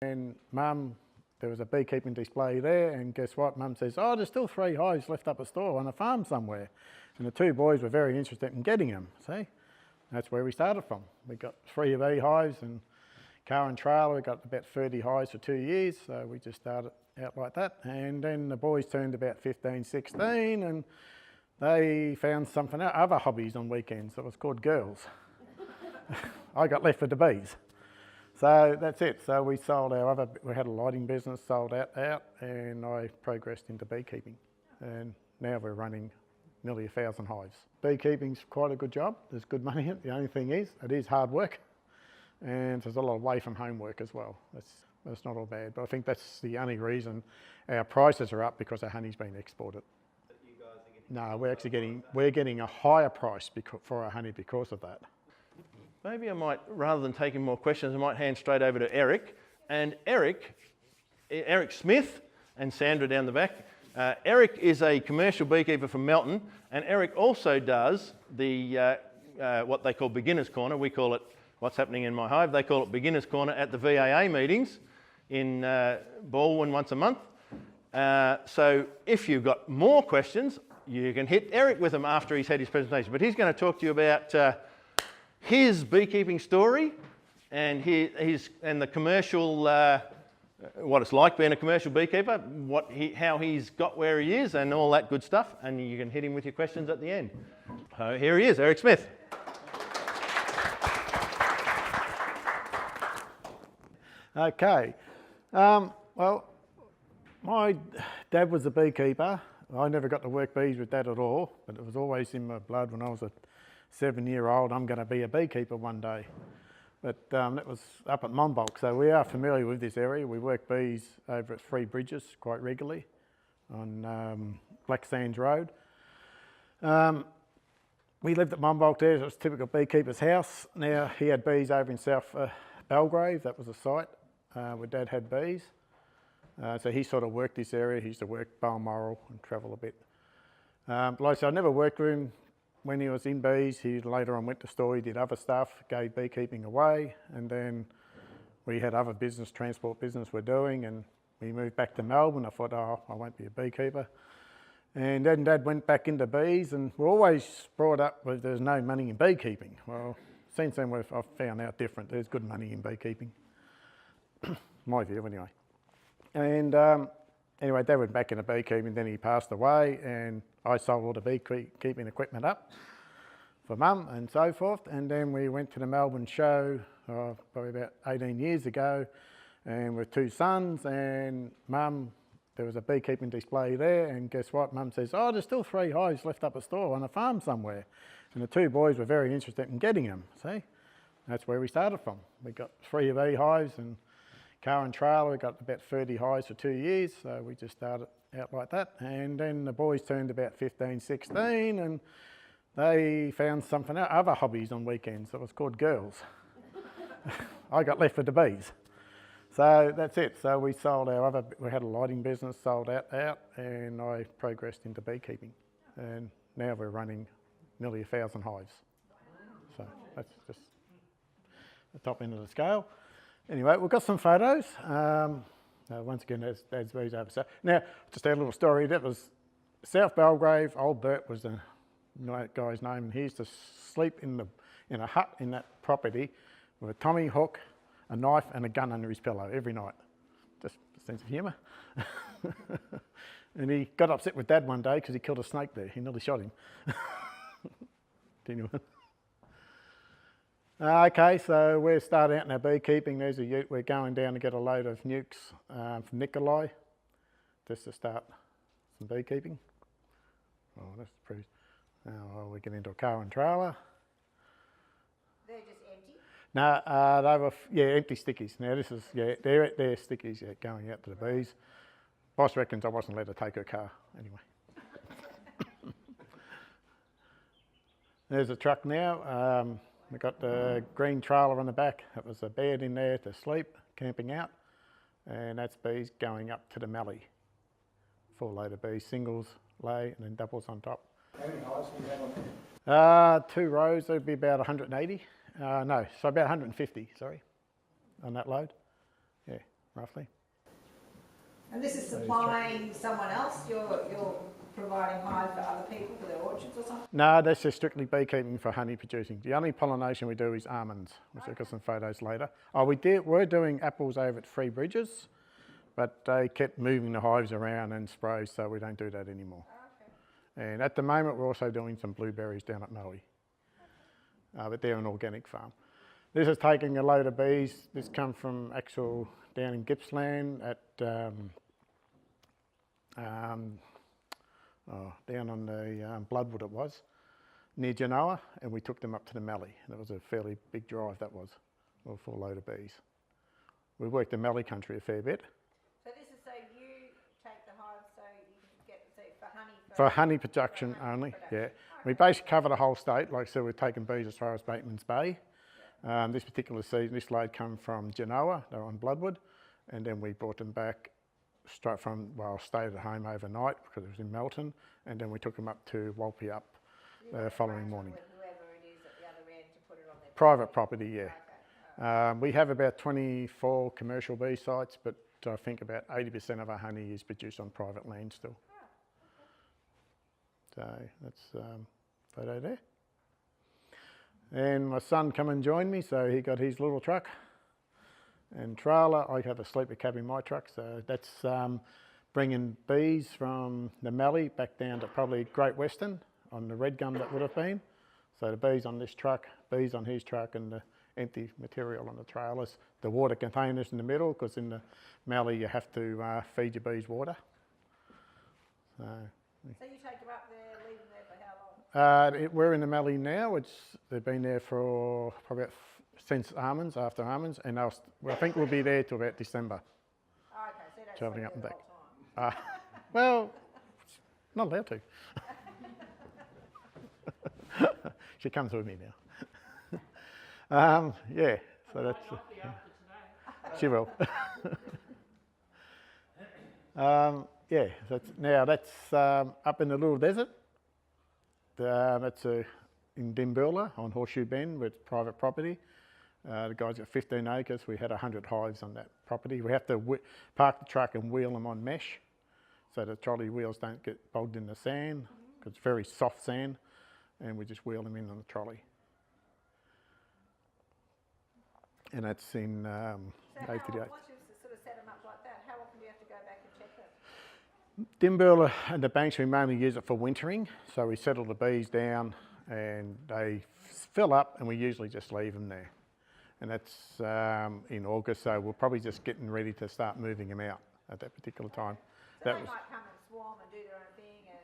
And Mum, there was a beekeeping display there, and guess what? Mum says, oh, there's still 3 hives left up a store on a farm somewhere. And the 2 boys were very interested in getting them, see? That's where we started from. We got 3 of these hives, and car and trailer, we got about 30 hives for 2 years, so we just started out like that. And then the boys turned about 15, 16, and they found something else, other hobbies on weekends. It was called girls. I got left with the bees. So that's it. So we sold we had a lighting business, sold out, and I progressed into beekeeping. And now we're running nearly 1,000 hives. Beekeeping's quite a good job. There's good money in it. The only thing is, it is hard work. And there's a lot of away from home work as well. That's not all bad. But I think that's the only reason our prices are up, because our honey's been exported. But you guys are getting... No, we're getting a higher price for our honey because of that. Maybe I might, rather than taking more questions, I might hand straight over to Eric. And EricSmith and Sandra down the back. Eric is a commercial beekeeper from Melton, and Eric also does the what they call Beginner's Corner. We call it What's Happening in My Hive. They call it Beginner's Corner at the VAA meetings in Baldwin once a month. So if you've got more questions, you can hit Eric with them after he's had his presentation. But he's going to talk to you about his beekeeping story and the commercial, what it's like being a commercial beekeeper, how he's got where he is and all that good stuff. And you can hit him with your questions at the end. So here he is, EricSmith. Okay. Well, my dad was a beekeeper. I never got to work bees with Dad at all, but it was always in my blood when I was a 7-year-old, I'm going to be a beekeeper one day. But that was up at Monbulk, so we are familiar with this area. We work bees over at 3 Bridges quite regularly on Black Sands Road. We lived at Monbulk there, so it was a typical beekeeper's house. Now, he had bees over in South Belgrave, that was a site where Dad had bees. So he sort of worked this area. He used to work Balmoral and travel a bit. Like I said, I never worked with him when he was in bees. He later on went to store, he did other stuff, gave beekeeping away, and then we had other business, transport business we're doing, and we moved back to Melbourne. I thought, oh, I won't be a beekeeper. And Dad and Dad went back into bees, and we're always brought up with there's no money in beekeeping. Well, since then I've found out different. There's good money in beekeeping. My view anyway. And anyway, Dad went back into beekeeping, then he passed away, and I sold all the beekeeping equipment up for Mum and so forth. And then we went to the Melbourne show probably about 18 years ago, and with 2 sons, and Mum, there was a beekeeping display there, and guess what? Mum says, oh, there's still 3 hives left up a store on a farm somewhere. And the 2 boys were very interested in getting them, see? That's where we started from. We got 3 of these hives, and car and trailer, we got about 30 hives for 2 years, so we just started out like that. And then the boys turned about 15, 16, and they found something else, other hobbies on weekends. It was called girls. I got left with the bees. So that's it. So we sold we had a lighting business, sold out, and I progressed into beekeeping. And now we're running nearly 1,000 hives. So that's just the top end of the scale. Anyway, we've got some photos. Once again, Dad's bees over. So now, just a little story. That was South Belgrave. Old Bert was the guy's name, and he used to sleep in a hut in that property with a Tommy hook, a knife, and a gun under his pillow every night. Just a sense of humour. And he got upset with Dad one day because he killed a snake there. He nearly shot him. Anyway. Okay, so we're starting out in our beekeeping. There's a ute. We're going down to get a load of nukes from Nikolai just to start some beekeeping. Oh, that's pretty. Now we get into a car and trailer. They're just empty? No, they were, empty stickies. Now this is, they're stickies, going out to the bees. Boss reckons I wasn't allowed to take her car anyway. There's a truck now. We've got the green trailer on the back. It was a bed in there to sleep, camping out. And that's bees going up to the mallee. Full load of bees, singles, lay, and then doubles on top. How many hives do you have on? 2 rows, there'd be about 180. No, so about 150, sorry, on that load. Yeah, roughly. And this is supplying someone else? You're providing hive for other people for their orchards or something? No, that's just strictly beekeeping for honey producing. The only pollination we do is almonds, which I've got some photos later. Oh, we're doing apples over at Three Bridges, but they kept moving the hives around and sprays, so we don't do that anymore. Okay. And at the moment, we're also doing some blueberries down at Maui, but they're an organic farm. This is taking a load of bees. This come from actual down in Gippsland at down on the Bloodwood it was, near Genoa, and we took them up to the Mallee. And it was a fairly big drive that was, with a full load of bees. We worked the Mallee country a fair bit. So this is so you take the hives so you can get for honey? For honey production only, yeah. We basically cover the whole state. Like I said, we're taking bees as far as Bateman's Bay. This particular season, this load come from Genoa, they were on Bloodwood, and then we brought them back straight from, well, stayed at home overnight because it was in Melton, and then we took them up to Walpiup the following morning. With whoever it is at the other end to put it on their Private property, yeah. Okay. We have about 24 commercial bee sites, but I think about 80% of our honey is produced on private land still. So that's photo there. And my son come and joined me, so he got his little truck and trailer. I have a sleeper cab in my truck, so that's bringing bees from the Mallee back down to probably Great Western on the red gum that would have been. So the bees on this truck, bees on his truck, and the empty material on the trailers. The water containers in the middle, because in the Mallee you have to feed your bees water. So you take them up there, leave them there for how long? we're in the Mallee now. They've been there for probably since almonds, after almonds, and I think we'll be there till about December. Oh, okay, so you don't Travelling sleep up and there back. the whole time. Well, not allowed to. She comes with me now. Yeah, so that's. She will. Yeah, that's up in the little desert. That's in Dimburla on Horseshoe Bend with private property. The guy's got 15 acres. We had 100 hives on that property. We have to park the truck and wheel them on mesh so the trolley wheels don't get bogged in the sand, because it's very soft sand, and we just wheel them in on the trolley. And that's in So how 88. once you've sort of set them up like that, how often do you have to go back and check them? Dimburla and the banks, we mainly use it for wintering. So we settle the bees down and they fill up, and we usually just leave them there. And that's in August, so we're probably just getting ready to start moving them out at that particular time. So That they was, might come and swarm and do their own thing and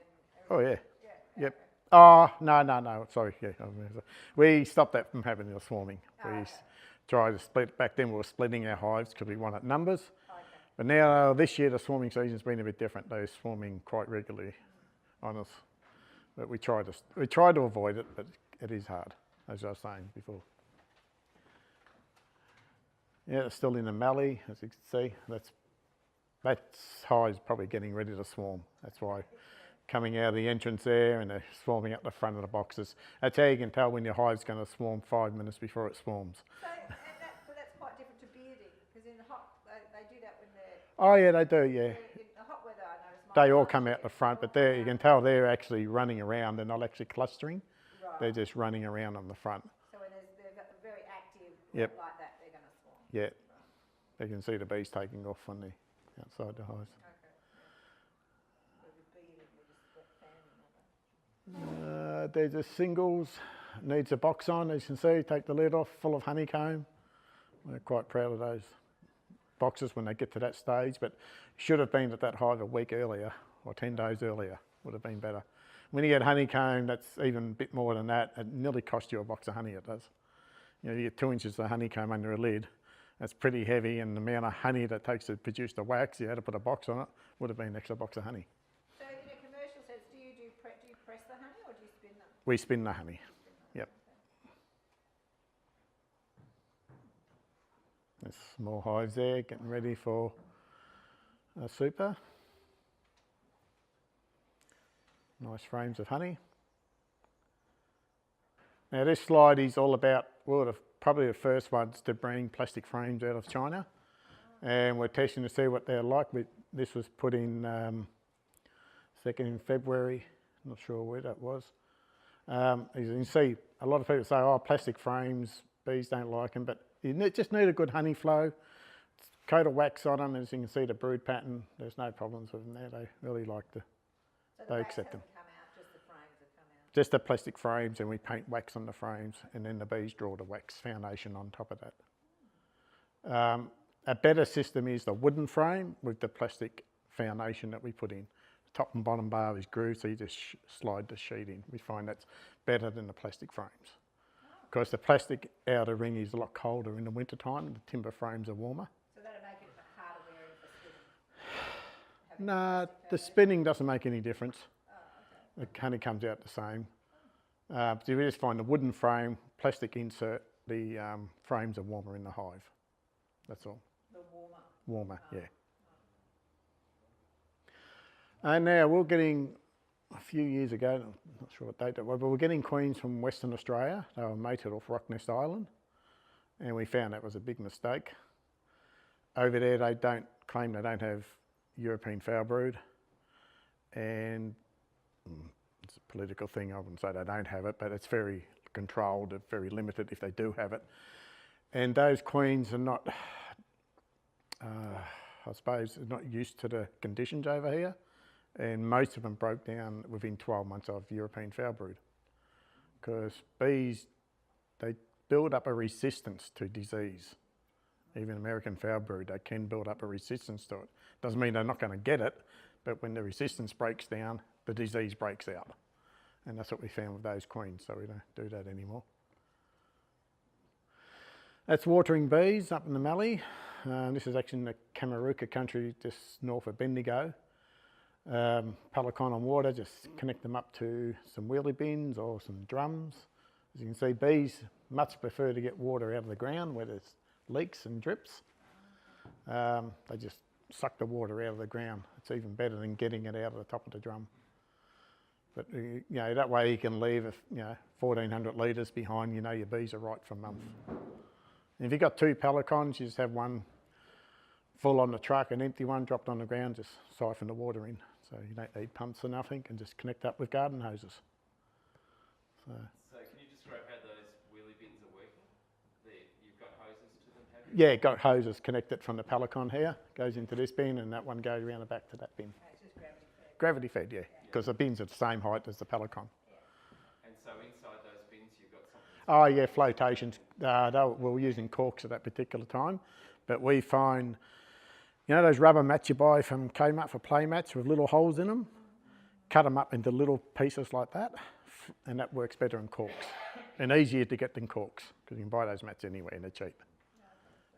oh yeah, yeah. yep. Oh, no, sorry, yeah. We stopped that from happening, the swarming. Oh, We okay. tried to split, back then we were splitting our hives because we wanted numbers. Okay. But now, this year, the swarming season's been a bit different. They're swarming quite regularly on us. But we try to avoid it, but it is hard, as I was saying before. Yeah, it's still in the Mallee, as you can see. That's hives probably getting ready to swarm. That's why coming out of the entrance there, and they're swarming up the front of the boxes. That's how you can tell when your hive's going to swarm 5 minutes before it swarms. So but that's quite different to bearding, because in the hot they do that when they're Oh yeah, they do, yeah. in the hot weather. I notice They all come out the front, but you can tell they're actually running around. They're not actually clustering. Right. They're just running around on the front. So when they've got the very active Yep. like that, they're going to swarm. Yeah. You can see the bees taking off on the outside the hives. Okay. Yeah. With bearding, we just fanning them. There's a singles, needs a box on, as you can see, take the lid off, full of honeycomb. We're quite proud of those boxes when they get to that stage, but should have been at that hive a week earlier or 10 days earlier, would have been better. When you get honeycomb, that's even a bit more than that. It nearly costs you a box of honey, it does. You know, you get 2 inches of honeycomb under a lid. That's pretty heavy, and the amount of honey that takes to produce the wax, you had to put a box on it, would have been an extra box of honey. So in a commercial sense, do you press the honey or do you spin them? We spin the honey. Yep. There's more hives there, getting ready for a super. Nice frames of honey. Now this slide is all about, we're probably the first ones to bring plastic frames out of China. and we're testing to see what they're like. This was put in 2nd in February, not sure where that was. As you can see, a lot of people say, oh, plastic frames, bees don't like them, but you just need a good honey flow. Coat of wax on them, as you can see the brood pattern, there's no problems with them there. They really like they accept them. Come out, just the frames have come out. Just the plastic frames, and we paint wax on the frames, and then the bees draw the wax foundation on top of that. A better system is the wooden frame with the plastic foundation that we put in. The top and bottom bar is grooved, so you just slide the sheet in. We find that's better than the plastic frames. Because the plastic outer ring is a lot colder in the winter time, and the timber frames are warmer. So that'll make it harder wearing for spinning? No, the spinning doesn't make any difference. The honey comes out the same. So you just find the wooden frame, plastic insert, the frames are warmer in the hive. That's all. The warmer? Warmer, yeah. And now we're getting, a few years ago, I'm not sure what date that was, but we're getting queens from Western Australia. They were mated off Rocknest Island, and we found that was a big mistake. Over there, they don't claim they don't have European foul brood, and it's a political thing. I wouldn't say they don't have it, but it's very controlled, very limited if they do have it. And those queens are not, I suppose, not used to the conditions over here. And most of them broke down within 12 months of European foul brood. Because bees, they build up a resistance to disease. Even American foul brood, they can build up a resistance to it. Doesn't mean they're not going to get it, but when the resistance breaks down, the disease breaks out. And that's what we found with those queens, so we don't do that anymore. That's watering bees up in the Mallee. This is actually in the Kamaruka country, just north of Bendigo. Pelican on water, just connect them up to some wheelie bins or some drums. As you can see, bees much prefer to get water out of the ground where there's leaks and drips. They just suck the water out of the ground. It's even better than getting it out of the top of the drum. But you know, that way you can leave 1,400 litres behind. You know your bees are right for a month. And if you've got 2 pelicans, you just have one full on the truck, an empty one dropped on the ground, just siphon the water in. So you don't need pumps or nothing, and just connect up with garden hoses. So can you describe how those wheelie bins are working? You've got hoses to them, have you? yeah, got hoses connected from the pelican here, goes into this bin, and that one goes around the back to that bin. It's just Gravity gravity fed. fed, yeah, because the bins are the same height as the pelican. And so inside those bins you've got something... Oh yeah, flotations. We were using corks at that particular time, but we find, you know those rubber mats you buy from Kmart for play mats with little holes in them? Cut them up into little pieces like that, and that works better in corks, and easier to get than corks, because you can buy those mats anywhere and they're cheap.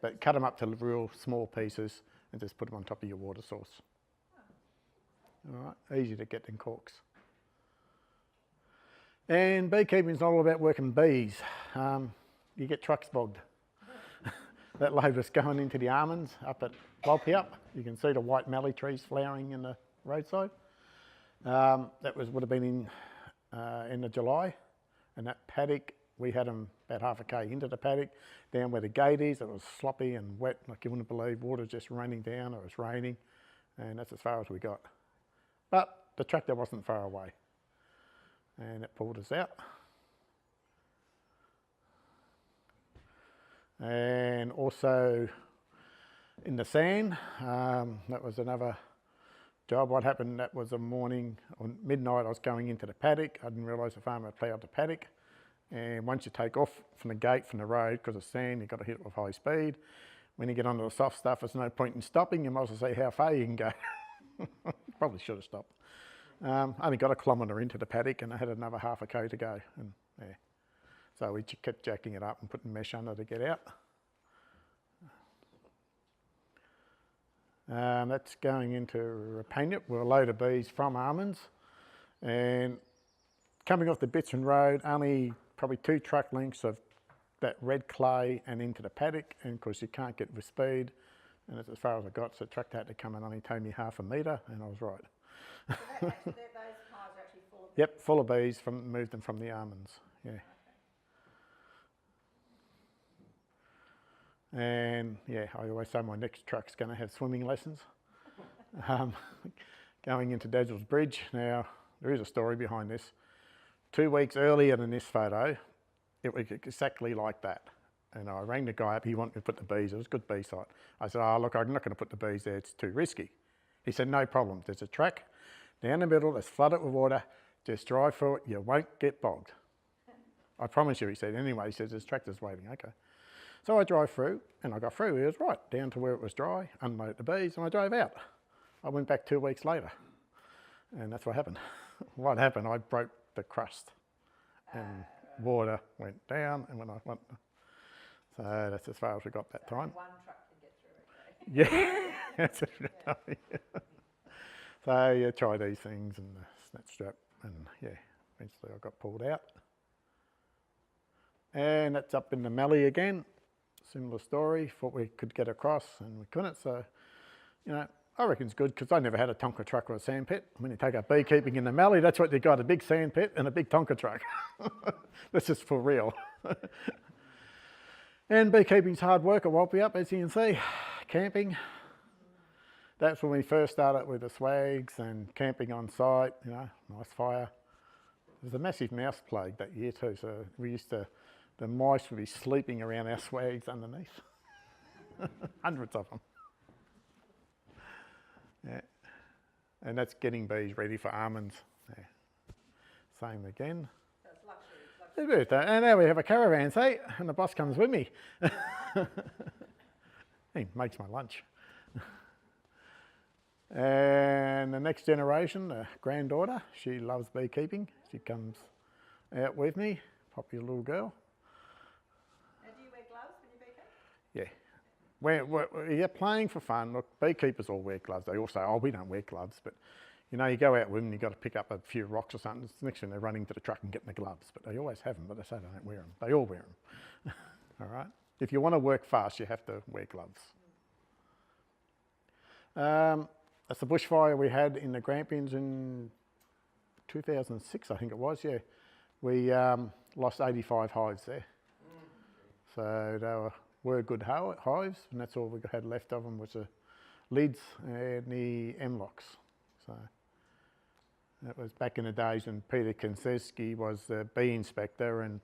But cut them up to real small pieces and just put them on top of your water source. All right, easier to get than corks. And beekeeping is not all about working bees. You get trucks bogged. That load was going into the almonds up at Walpiup. You can see the white mallee trees flowering in the roadside. That would have been in end of July, and that paddock, we had them about half a k into the paddock, down where the gate is. It was sloppy and wet, like you wouldn't believe. Water just raining down, it was raining, and that's as far as we got. But the tractor wasn't far away, and it pulled us out. And also in the sand, that was another job. What happened, that was a morning, on midnight I was going into the paddock. I didn't realise the farmer had ploughed the paddock. And once you take off from the gate, from the road, because of sand, you've got to hit it with high speed. When you get onto the soft stuff, there's no point in stopping. You might as well see how far you can go. Probably should have stopped. Only got a kilometre into the paddock, and I had another half a k to go. And yeah. So we kept jacking it up and putting mesh under to get out. That's going into Rapaniup. We're a load of bees from almonds, and coming off the Bitson Road, only probably 2 truck lengths of that red clay and into the paddock, and of course you can't get with speed, and that's as far as I got, so the tractor had to come and only tow me half a metre, and I was right. So those hives are actually full of bees? Yep, full of bees, moved them from the almonds, yeah. And yeah, I always say my next truck's going to have swimming lessons. Going into Dazzle's Bridge. Now, there is a story behind this. 2 weeks earlier than this photo, it was exactly like that. And I rang the guy up, he wanted to put the bees, it was a good bee site. I said, oh look, I'm not going to put the bees there, it's too risky. He said, no problem, there's a track down the middle that's flooded with water, just drive through it, you won't get bogged. I promise you, he said. Anyway, he says, there's tractors waiting, okay. So I drove through, and I got through, he was right, down to where it was dry, unloaded the bees, and I drove out. I went back 2 weeks later, and that's what happened. What happened, I broke the crust, and water went down, and when I went, so that's as far as we got that time. One truck can get through, okay. Yeah, that's it. So you try these things and the snatch strap, and yeah, eventually I got pulled out. And that's up in the Mallee again, similar story, thought we could get across and we couldn't, so, you know, I reckon it's good because I never had a Tonka truck or a sand pit. When you take up beekeeping in the Mallee, that's what you got, a big sand pit and a big Tonka truck. This is for real. And beekeeping's hard work at Walpiup, as you can see. Camping. That's when we first started with the swags and camping on site, you know, nice fire. There was a massive mouse plague that year too, so we used to, the mice would be sleeping around our swags underneath. Hundreds of them. Yeah. And that's getting bees ready for almonds. Yeah. Same again. So it's luxury, it's luxury. And now we have a caravan, see, and the boss comes with me. He makes my lunch. And the next generation, the granddaughter, she loves beekeeping. She comes out with me, popular little girl. Now, do you wear gloves when you beekeep? Yeah. We're playing for fun. Look, beekeepers all wear gloves. They all say, oh, we don't wear gloves, but you know, you go out with them, you've got to pick up a few rocks or something. It's the next thing they're running to the truck and getting the gloves, but they always have them, but they say they don't wear them. They all wear them. All right. If you want to work fast, you have to wear gloves. That's the bushfire we had in the Grampians in 2006, I think it was, yeah. We lost 85 hives there. So they were good hives, and that's all we had left of them was the lids and the M-locks. So that was back in the days when Peter Konseski was the bee inspector, and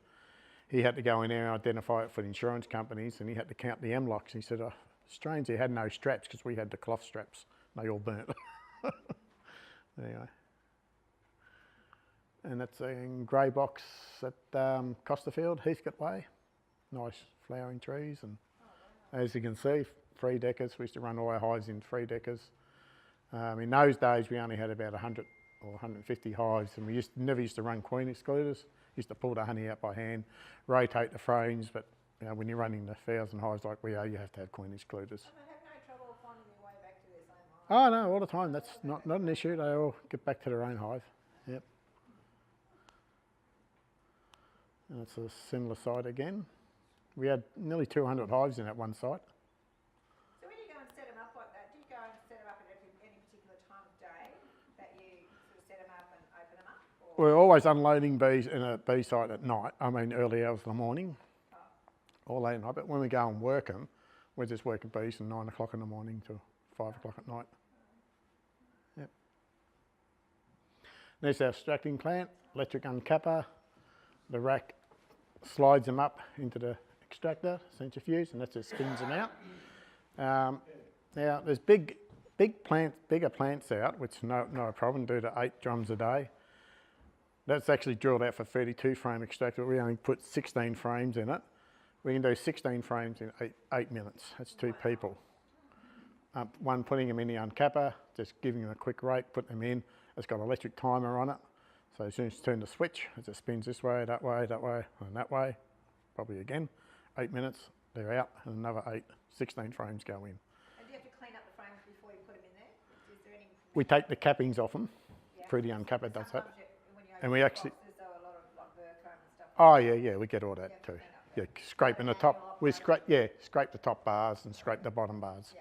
he had to go in there and identify it for the insurance companies, and he had to count the M-locks. He said, oh, strange, he had no straps because we had the cloth straps. They all burnt. Anyway. And that's in grey box at Costerfield, Heathcote Way. Nice flowering trees, and as you can see, 3 deckers. We used to run all our hives in 3 deckers. In those days, we only had about 100 or 150 hives, and we never used to run queen excluders. Used to pull the honey out by hand, rotate the frames, but you know, when you're running 1,000 hives like we are, you have to have queen excluders. So they have no trouble finding their way back to their same hive? Oh no, all the time. That's not an issue. They all get back to their own hive. Yep. And it's a similar site again. We had nearly 200 hives in that one site. So when you go and set them up like that, do you go and set them up at any particular time of day that you sort of set them up and open them up? Or? We're always unloading bees in a bee site at night. I mean, early hours of the morning, all late at night. But when we go and work them, we're just working bees from 9 o'clock in the morning to 5 o'clock at night. Yep. There's our extracting plant, electric uncapper. The rack slides them up into the extractor, centrifuge, and that just spins them out. Now, there's bigger plants out, which no problem, do to 8 drums a day. That's actually drilled out for 32 frame extractor. We only put 16 frames in it. We can do 16 frames in 8 minutes. That's 2 people. One putting them in the uncapper, just giving them a quick rake, put them in. It's got an electric timer on it. So as soon as you turn the switch, it just spins this way, and that way, probably again. 8 minutes, they're out, and another 16 frames go in. And do you have to clean up the frames before you put them in there? Is there any? We take the cappings off them, through the uncapper does that. And we actually, oh yeah, we get all that too. Yeah, scraping the top, scrape the top bars and scrape the bottom bars.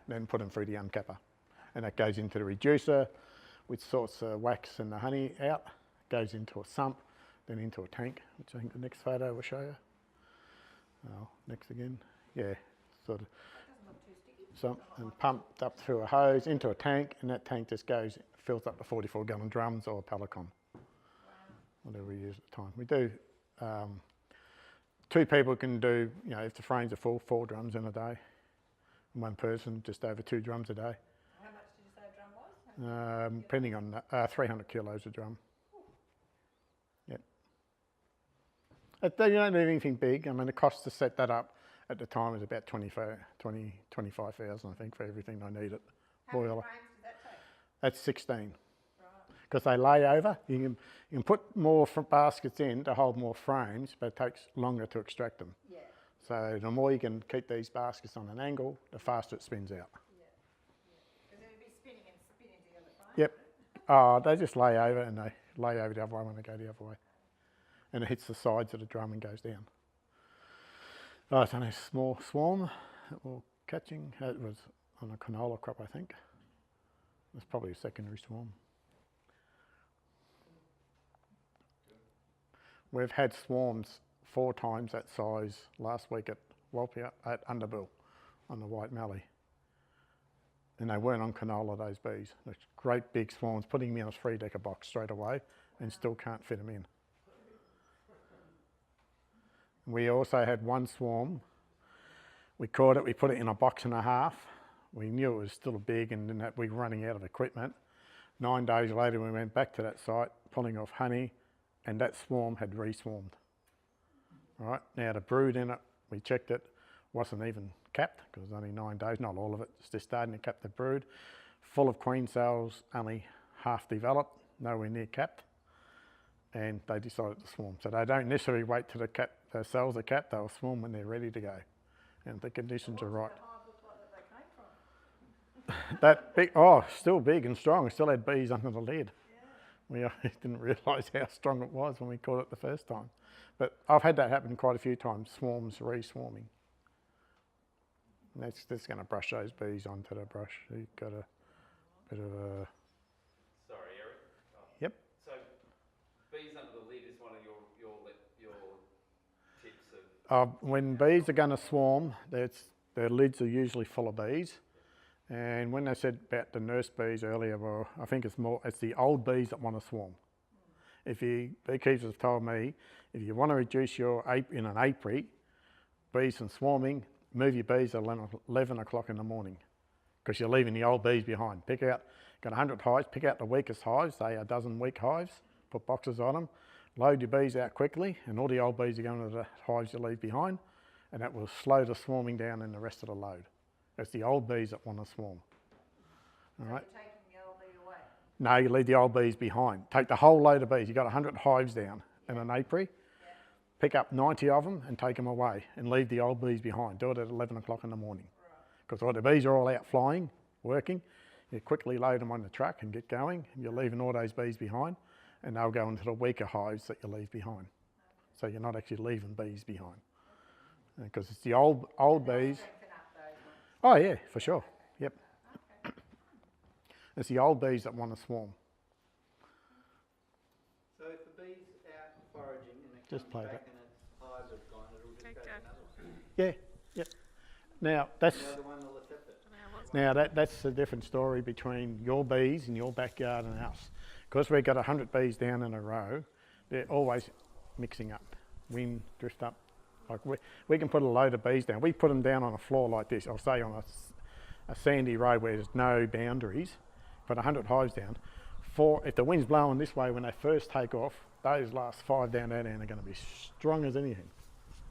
Then put them through the uncapper. And that goes into the reducer, which sorts the wax and the honey out, goes into a sump, then into a tank, which I think the next photo will show you. Oh, next again. Yeah, sort of Doesn't look too sticky. and pumped up through a hose into a tank, and that tank just fills up the 44-gallon drums or Pelicon, whatever we use at the time. We do, 2 people can do, if the frames are full, 4 drums in a day. And 1 person, just over 2 drums a day. How much did you say a drum was? Depending on 300 kilos a drum. Yep. You don't need anything big. I mean, the cost to set that up at the time was about 25,000, I think, for everything I needed. How many Boiler. frames does that take? That's 16. Right. Because they lay over. You can put more baskets in to hold more frames, but it takes longer to extract them. Yeah. So the more you can keep these baskets on an angle, the faster it spins out. Yeah. Because it would be spinning to the other frame. Yep. Oh, they just lay over, and they lay over the other way when they go the other way. And it hits the sides of the drum and goes down. Oh, it's only a small swarm that we're catching. It was on a canola crop, I think. It's probably a secondary swarm. We've had swarms 4 times that size last week at Walpia at Underbill on the White Mallee. And they weren't on canola, those bees. They're great big swarms, putting them in a 3-decker box straight away and still can't fit them in. We also had 1 swarm. We caught it, we put it in a box and a half. We knew it was still big and then we were running out of equipment. 9 days later, we went back to that site, pulling off honey, and that swarm had re-swarmed. All right, now the brood in it, we checked it, wasn't even capped because it was only 9 days, not all of it, it's just starting to cap the brood. Full of queen cells, only half developed, nowhere near capped, and they decided to swarm. So they don't necessarily wait till the cells are capped, they'll swarm when they're ready to go, and the conditions are right. What hive looked like that they came from? That big, oh, still big and strong. We still had bees under the lid. Yeah. We didn't realise how strong it was when we caught it the first time. But I've had that happen quite a few times, swarms re-swarming. And that's just going to brush those bees onto the brush. You've got a bit of a... Sorry, Eric. Oh. Yep. So, bees under the lid is one of your tips of... When bees are going to swarm, their lids are usually full of bees. And when they said about the nurse bees earlier, well, I think it's the old bees that want to swarm. Beekeepers have told me, if you want to reduce your in an apiary, bees from swarming, move your bees at 11 o'clock in the morning because you're leaving the old bees behind. Got 100 hives, pick out the weakest hives, say a dozen weak hives, put boxes on them, load your bees out quickly, and all the old bees are going to the hives you leave behind, and that will slow the swarming down in the rest of the load. It's the old bees that want to swarm. All right. You're taking the old bee away. No, you leave the old bees behind. Take the whole load of bees. You've got 100 hives down in an apiary. Pick up 90 of them and take them away and leave the old bees behind. Do it at 11 o'clock in the morning. Because all the bees are all out flying, working. You quickly load them on the truck and get going. And you're leaving all those bees behind and they'll go into the weaker hives that you leave behind. So you're not actually leaving bees behind. Because it's the old bees. Strengthen up those ones. Oh yeah, for sure. Yep. It's the old bees that want to swarm. So if the bee's out foraging and it Just comes play back that. and its hives are gone, it'll just go to another one. Yeah, yep. Now that's The other one will accept it. that's the different story between your bees in your backyard and us. Because we've got 100 bees down in a row, they're always mixing up. Wind, drift up. Like we can put a load of bees down. We put them down on a floor like this. I'll say on a sandy road where there's no boundaries. Put 100 hives down. If the wind's blowing this way when they first take off, those last 5 down there are going to be strong as anything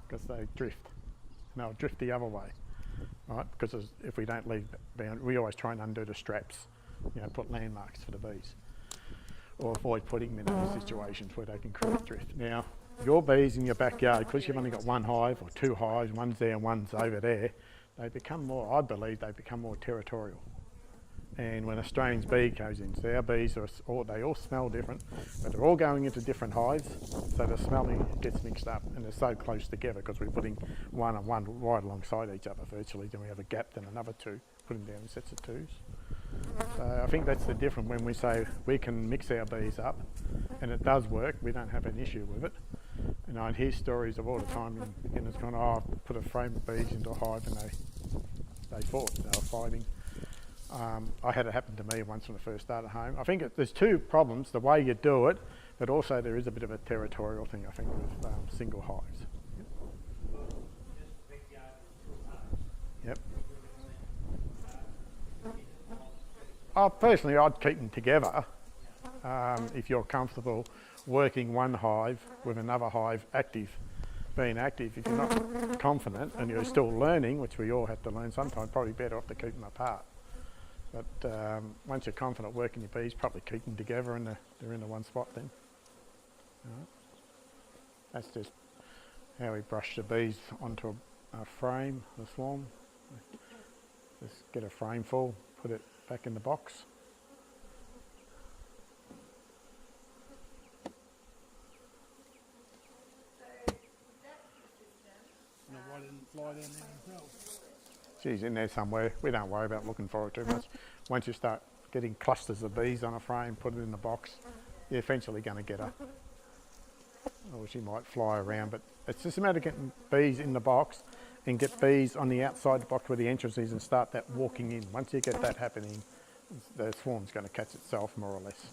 because they drift. And they'll drift the other way, right? Because if we don't leave bound, we always try and undo the straps. Put landmarks for the bees, or avoid putting them in those situations where they can create drift. Now, your bees in your backyard, because you've only got 1 hive or 2 hives, one's there and one's over there, they become more, I believe, they become more territorial. And when a strange bee goes in, so our bees they all smell different, but they're all going into different hives, so the smelling gets mixed up, and they're so close together because we're putting 1 and 1 right alongside each other virtually. Then we have a gap, then another 2, put them down in sets of 2s. So I think that's the difference when we say we can mix our bees up, and it does work. We don't have an issue with it. And I hear stories of all the time, and beginners going, "Oh, I've put a frame of bees into a hive and they they fought, they were fighting. I had it happen to me once when I first started home. I think there's two problems, the way you do it, but also there is a bit of a territorial thing, I think, with single hives. Yep. Personally, I'd keep them together if you're comfortable working one hive with another hive being active. If you're not confident and you're still learning, which we all have to learn sometimes, probably better off to keep them apart. But once you're confident working your bees, probably keep them together and they're in the one spot then. All right. That's just how we brush the bees onto a frame, the swarm. Just get a frame full, put it back in the box. Why didn't it fly down there himself? She's in there somewhere. We don't worry about looking for it too much. Once you start getting clusters of bees on a frame, put it in the box, you're eventually going to get her. Or she might fly around, but it's just a matter of getting bees in the box and get bees on the outside the box where the entrance is and start that walking in. Once you get that happening, the swarm's going to catch itself more or less.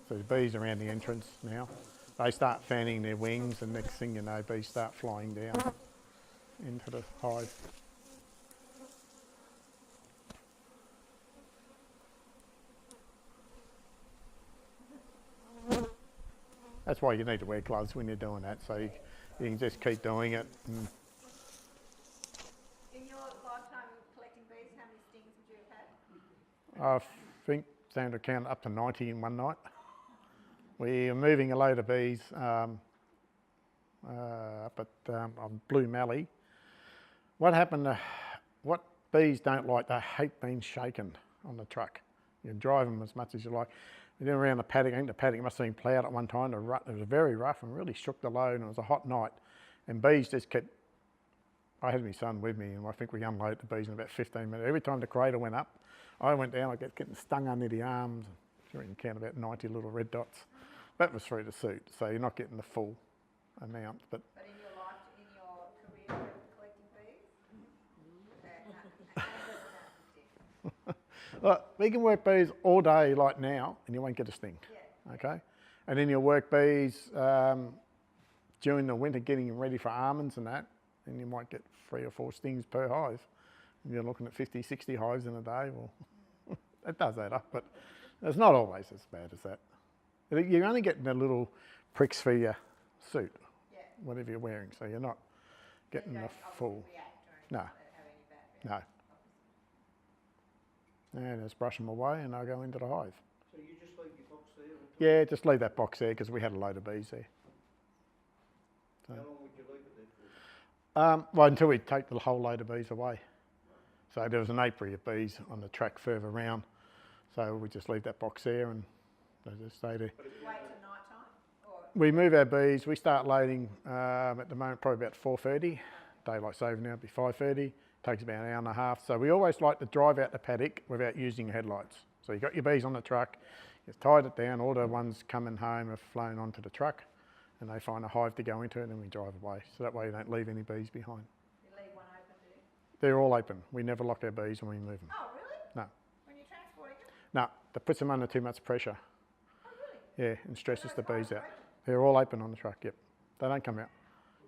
So the bees around the entrance now, they start fanning their wings and next thing you know, bees start flying down into the hive. That's why you need to wear gloves when you're doing that, so you can just keep doing it. And In your lifetime collecting bees, how many stings would you have had? I think down to count up to 90 in one night. We are moving a load of bees up at on Blue Mallee. What happened? What bees don't like, they hate being shaken on the truck. You can drive them as much as you like. We went around the paddock. I think the paddock must have been ploughed at one time. It was very rough and really shook the load, and it was a hot night. And bees just kept. I had my son with me, and I think we unloaded the bees in about 15 minutes. Every time the cradle went up, I went down. I kept getting stung under the arms. You can count about 90 little red dots. That was through the suit, so you're not getting the full amount. But But in your life, in your career of collecting bees, look, we can work bees all day like now, and you won't get a sting. Yeah. Okay, and then you'll work bees during the winter, getting them ready for almonds and that, and you might get 3 or 4 stings per hive. And you're looking at 50, 60 hives in a day. Well, it does add up, but it's not always as bad as that. You're only getting the little pricks for your suit, Yeah. whatever you're wearing, so you're not getting You the don't full. obviously react or No. anything, have any bad No. And just brush them away and they'll go into the hive. So you just leave your box there? Until Yeah, just leave that box there because we had a load of bees there. How long would you leave it there for? Well, until we take the whole load of bees away. So there was an apiary of bees on the track further round. So we just leave that box there and they just stay there. Wait till night time? Or We move our bees, we start loading at the moment probably about 4:30. Daylight saving now, it'll be 5:30. Takes about an hour and a half. So we always like to drive out the paddock without using headlights. So you've got your bees on the truck, you've tied it down, all the ones coming home have flown onto the truck and they find a hive to go into and then we drive away. So that way you don't leave any bees behind. you leave one open, do you? They're all open. We never lock our bees when we move them. Oh, really? No. When you're transporting them? No, that puts them under too much pressure. Oh, really? Yeah, and stresses the bees out. open? They're all open on the truck, yep. They don't come out.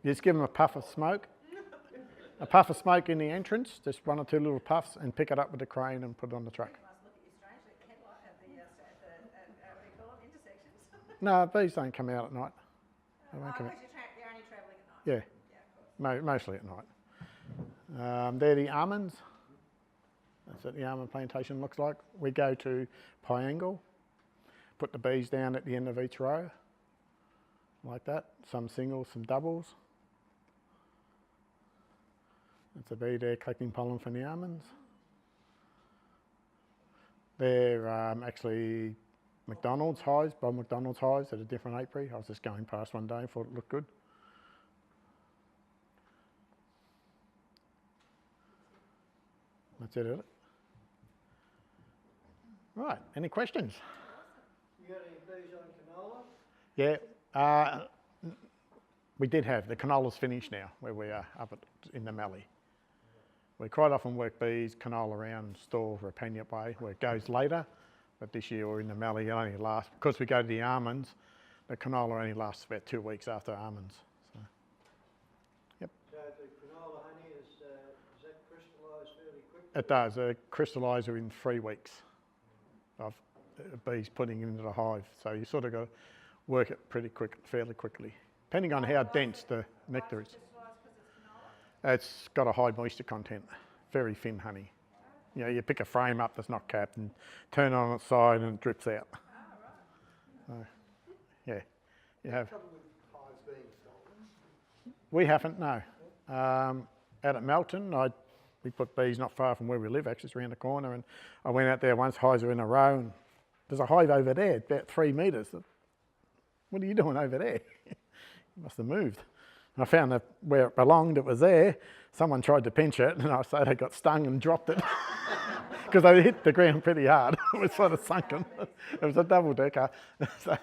You just give them a puff of smoke. A puff of smoke in the entrance, just 1 or 2 little puffs, and pick it up with the crane and put it on the truck. You must look at you strangely at the headlight, at what do you call them, intersections. No, bees don't come out at night. They won't come out. Because you're only travelling at night. Yeah, Yeah, of course. mostly at night. They're the almonds. That's what the almond plantation looks like. We go to Piangle, put the bees down at the end of each row, like that. Some singles, some doubles. That's a bee there collecting pollen from the almonds. They're actually McDonald's hives, Bob McDonald's hives at a different apiary. I was just going past one day and thought it looked good. That's it, isn't it? Right, any questions? You got any bees on canola? Yeah, We did have, the canola's finished now, where we are up in the Mallee. We quite often work bees, canola around store Rapaniat Way, where it goes later, but this year we're in the Mallee, it only lasts, because we go to the almonds, the canola only lasts about 2 weeks after almonds. So, yep. So the canola honey does that crystallise fairly quickly? It does, it crystallises within 3 weeks of bees putting it into the hive. So you sort of got to work it fairly quickly, depending on how dense the nectar is. It's got a high moisture content, very thin honey. You know, you pick a frame up that's not capped and turn it on its side and it drips out. So, yeah, you have. Trouble with hives being stolen? We haven't, no. Out at Melton, we put bees not far from where we live, actually, it's around the corner, and I went out there once, hives are in a row, and there's a hive over there, about 3 metres. What are you doing over there? You must have moved. And I found that where it belonged, it was there. Someone tried to pinch it, and I say they got stung and dropped it because they hit the ground pretty hard. It was sort of sunken. It was a double decker. So,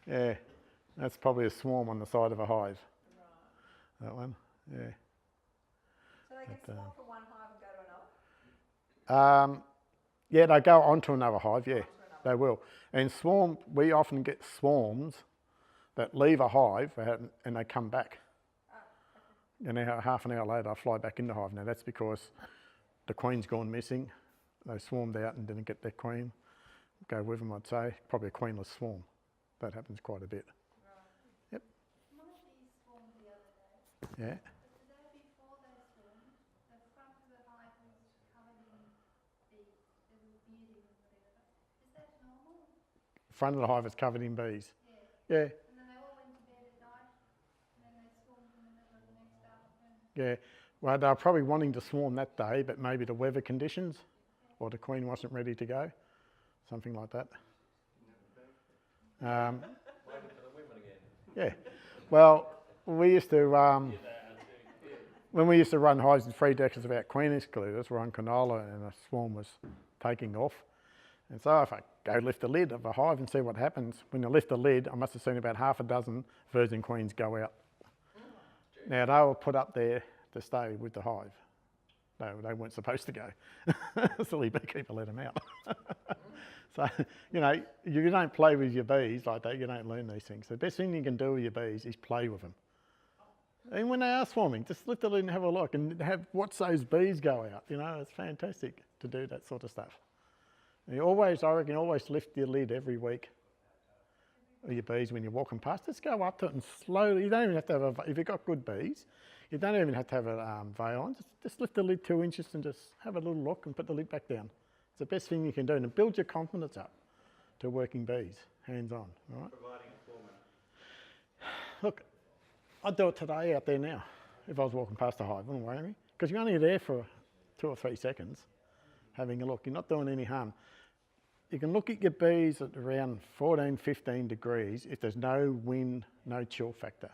yeah, that's probably a swarm on the side of a hive. That one, yeah. So they can swarm from one hive and go to another? Yeah, they go onto another hive, yeah, they will. And we often get swarms that leave a hive and they come back. And now, half an hour later, I fly back in the hive. Now, that's because the queen's gone missing. They swarmed out and didn't get their queen. Go with them, I'd say. Probably a queenless swarm. That happens quite a bit. Yep. One of these swarmed the other day. Yeah. But the day before they swarmed, the front of the hive was covered in bees. There was beading and whatever. Is that normal? Front of the hive is covered in bees. Yeah. Yeah. And then they all went to bed at night, and then they swarmed in the middle of the next afternoon. Yeah. Well, they were probably wanting to swarm that day, but maybe the weather conditions or the queen wasn't ready to go. Something like that. Yeah. Well, we used to, when we used to run hives in 3 decades about queen excluders, we're on canola and a swarm was taking off. And so if I go lift the lid of a hive and see what happens, when you lift the lid, I must have seen about half a dozen virgin queens go out. Now, they were put up there to stay with the hive. No, they weren't supposed to go. Silly beekeeper let them out. So, you know, you don't play with your bees like that, you don't learn these things. The best thing you can do with your bees is play with them. And when they are swarming, just lift the lid and have a look and watch those bees go out. You know, it's fantastic to do that sort of stuff. And you always, I reckon, always lift your lid every week with your bees when you're walking past. Just go up to it and slowly, you don't even have to have if you've got good bees, you don't even have to have a veil on. Just lift the lid 2 inches and just have a little look and put the lid back down. It's the best thing you can do, and it builds your confidence up to working bees, hands on, all right? Providing formula. Look, I'd do it today out there now if I was walking past a hive, wouldn't worry me, because you're only there for 2 or 3 seconds having a look. You're not doing any harm. You can look at your bees at around 14, 15 degrees if there's no wind, no chill factor,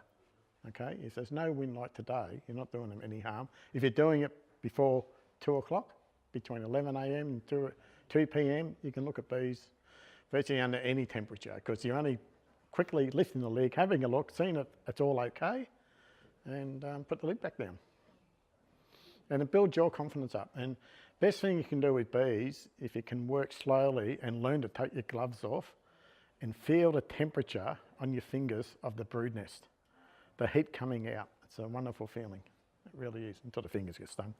okay? If there's no wind like today, you're not doing them any harm. If you're doing it before 2 o'clock, between 11 a.m. and 2 p.m, you can look at bees virtually under any temperature because you're only quickly lifting the lid, having a look, seeing if it's all okay, and put the lid back down. And it builds your confidence up. And best thing you can do with bees, if you can work slowly and learn to take your gloves off and feel the temperature on your fingers of the brood nest, the heat coming out. It's a wonderful feeling. It really is, until the fingers get stung.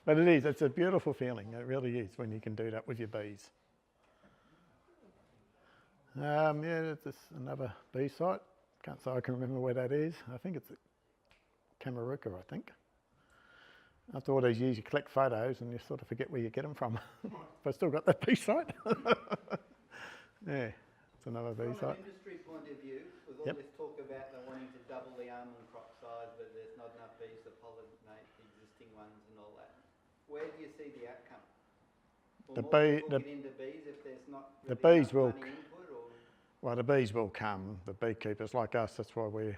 But it is, it's a beautiful feeling. It really is when you can do that with your bees. Yeah, there's another bee site. Can't say I can remember where that is. I think it's at Kamaruka, I think. After all these years, you collect photos and you sort of forget where you get them from. But I still got that bee site. Yeah, it's another bee From site. an industry point of view, with all this talk about them wanting to double the almond crop size, but there's not enough bees to pollinate the existing ones and all that, where do you see the outcome? Will more people get into bees if there's not really the bees enough will money input, or? Well, the bees will come, the beekeepers like us, that's why we're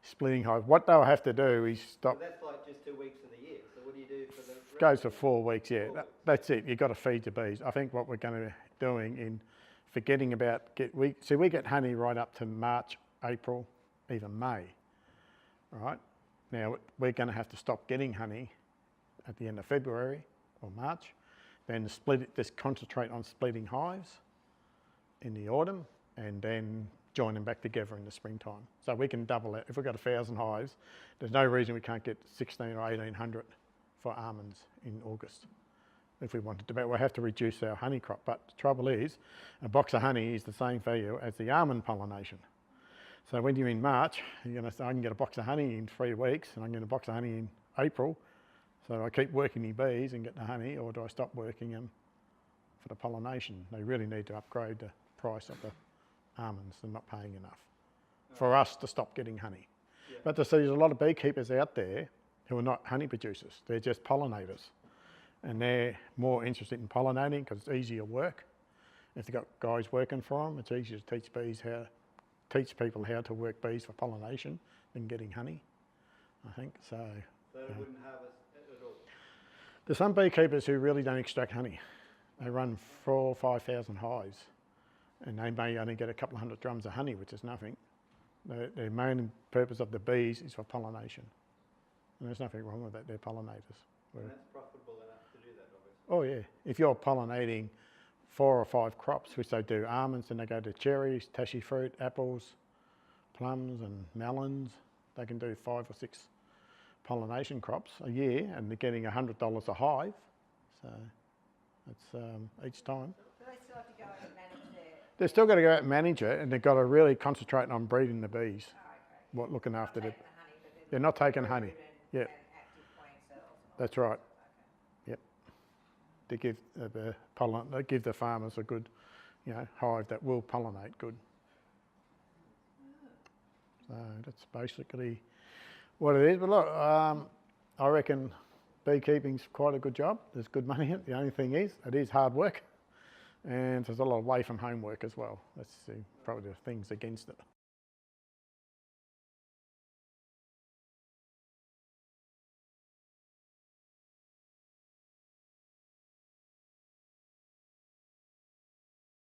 splitting hive. What they'll have to do is stop. So that's like just 2 weeks of the year, so what do you do for the Goes rest for of the 4 weeks, yeah. 4 weeks. That's it, you've got to feed your bees. I think what we're going to be doing in forgetting about, we get honey right up to March, April, even May, right? Now we're going to have to stop getting honey at the end of February or March, then just concentrate on splitting hives in the autumn and then join them back together in the springtime. So we can double it. If we've got 1,000 hives, there's no reason we can't get 1,600 or 1,800 for almonds in August. If we wanted to, but we'll have to reduce our honey crop. But the trouble is, a box of honey is the same value as the almond pollination. So when you're in March, you're going to say, I can get a box of honey in 3 weeks, and I'm getting a box of honey in April. So I keep working the bees and get the honey, or do I stop working them for the pollination? They really need to upgrade the price of the almonds. They're not paying enough for us to stop getting honey. Yeah. But there's a lot of beekeepers out there who are not honey producers. They're just pollinators. And they're more interested in pollinating because it's easier work. If they've got guys working for them, it's easier to teach people how to work bees for pollination than getting honey, I think. So So they wouldn't harvest at all? there's some beekeepers who really don't extract honey. They run 4,000 or 5,000 hives and they may only get a couple of hundred drums of honey, which is nothing. The main purpose of the bees is for pollination. And there's nothing wrong with that, they're pollinators. And that's profitable enough to do that, obviously. Oh yeah, if you're pollinating 4 or 5 crops, which they do almonds, then they go to cherries, tashi fruit, apples, plums and melons. They can do 5 or 6 pollination crops a year and they're getting $100 a hive. So it's each time. Do they still have to go out and manage their? They've still got to go out and manage it and they've got to really concentrate on breeding the bees, Oh, okay. looking after Not the... taking the honey, but They're not taking honey. and Yeah, active queen cells. and all that's that. right. Okay. Yep. They give the farmers a good, hive that will pollinate good. So that's basically what it is. But look, I reckon beekeeping's quite a good job. There's good money in it. The only thing is, it is hard work, and there's a lot of away from home work as well. That's probably the things against it.